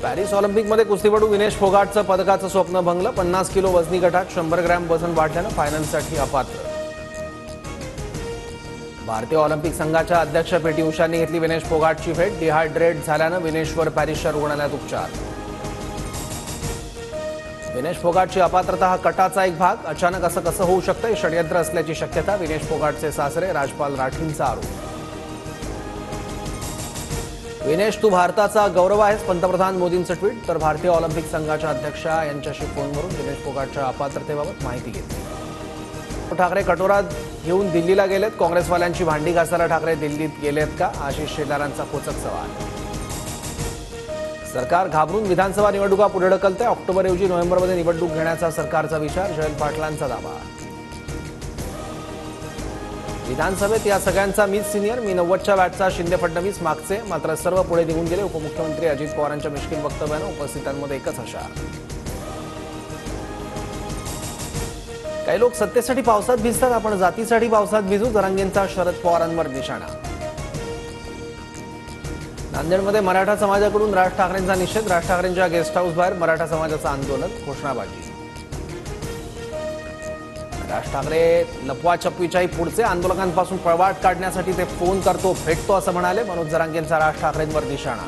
Paris ऑलिम्पिकमध्ये कुस्तीपटू विनेश फोगाटचं पदकाचं स्वप्न भंगलं. 50 किलो वजनी गटात 100 ग्रॅम वजन वाढल्यानं फायनलसाठी अपात्र. भारतीय ऑलिम्पिक संघाच्या अध्यक्ष पी.टी. उषांनी घेतली विनेश फोगाटची भेट. डिहायड्रेट झाल्यानं विनेशवर पॅरिसच्या रुग्णालयात उपचार. विनेश फोगाटची अपात्रता हा कटाचा एक भाग. अचानक असं कसं होऊ शकतं हे षडयंत्र असल्याची शक्यता. विनेश फोगाटचे सासरे राजपाल राठींचा आरोप. विनेश, तू भारताचा गौरव आहेस, पंतप्रधान मोदींचं ट्विट. तर भारतीय ऑलिम्पिक संघाच्या अध्यक्षा यांच्याशी फोनवरून विनेश फोगाटच्या अपात्रतेबाबत माहिती घेतली. ठाकरे कटोरा घेऊन दिल्लीला गेलेत. काँग्रेसवाल्यांची भांडी घासायला ठाकरे दिल्लीत गेलेत का? आशिष शेलारांचा खोचक सवाल. सरकार घाबरून विधानसभा निवडणुका पुढे ढकलते. ऑक्टोबरऐवजी नोव्हेंबरमध्ये निवडणूक घेण्याचा सरकारचा विचार. जयंत पाटलांचा दावा. विधानसभेत या सगळ्यांचा मीच सिनियर. मी 90च्या बॅचचा. शिंदे फडणवीस मागचे, मात्र सर्व पुढे निघून गेले. उपमुख्यमंत्री अजित पवारांच्या मिश्किल वक्तव्यानं उपस्थितांमध्ये एकच हशा. काही लोक सत्तेसाठी पावसात भिजतात, आपण जातीसाठी पावसात भिजू. जरांगेंचा शरद पवारांवर निशाणा. नांदेडमध्ये मराठा समाजाकडून राज ठाकरेंचा निषेध. राज ठाकरेंच्या गेस्ट हाऊस बाहेर मराठा समाजाचं आंदोलन. घोषणाबाजी. राज ठाकरे लपवाछपवीच्याही पुढचे. आंदोलकांपासून पळवाट काढण्यासाठी ते फोन करतो, भेटतो असं म्हणाले. मनोज जरांगेंचा राज ठाकरेंवर निशाणा.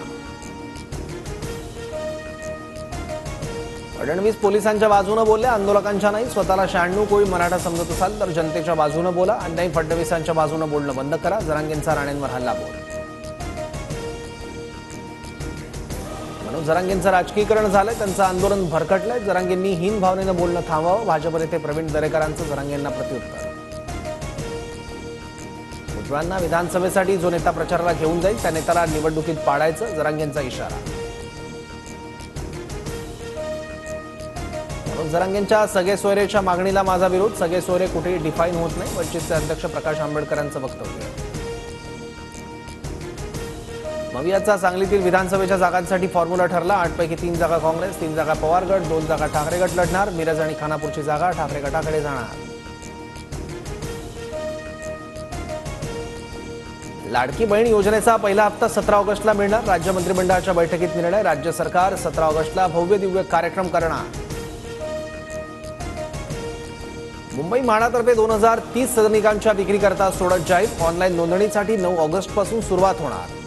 फडणवीस पोलिसांच्या बाजूने बोलले, आंदोलकांच्या नाही. स्वतःला 96 कोळी मराठा समजत असाल तर जनतेच्या बाजूने बोला. अन्यायी फडणवीसांच्या बाजूने बोलणं बंद करा. जरांगेंचा राणेंवर हल्ला बोल. मनोज जरांगेंचं राजकीकरण झालंय, त्यांचं आंदोलन भरकटलंय. जरांगेंनी हीन भावनेनं बोलणं थांबवावं. भाजप नेते प्रवीण दरेकरांचं जरांगेंना प्रत्युत्तर. उजव्यांना विधानसभेसाठी जो नेता प्रचाराला घेऊन जाईल त्या नेत्याला निवडणुकीत पाडायचं. जरांगेंचा इशारा. मनोज जरांगेंच्या सगळे सोयरेच्या मागणीला माझा विरोध. सगळे सोयरे कुठेही डिफाईन होत नाही. वंचितचे अध्यक्ष प्रकाश आंबेडकरांचं वक्तव्य. मवियाचा सांगलीतील विधानसभेच्या जागांसाठी फॉर्म्युला ठरला. 8 पैकी 3 जागा काँग्रेस, 3 जागा पवार गट, 2 जागा ठाकरे गट लढणार. मिरज आणि खानापूरची जागा ठाकरे गटाकडे जाणार. लाडकी बहीण योजनेचा पहिला हप्ता 17 ऑगस्टला मिळणार. राज्य मंत्रिमंडळाच्या बैठकीत निर्णय. राज्य सरकार 17 ऑगस्टला भव्य दिव्य कार्यक्रम करणार. मुंबई म्हाडातर्फे 2030 सदनिकांच्या विक्रीकरता सोडत जाहीर. ऑनलाईन नोंदणीसाठी 9 ऑगस्टपासून सुरुवात होणार.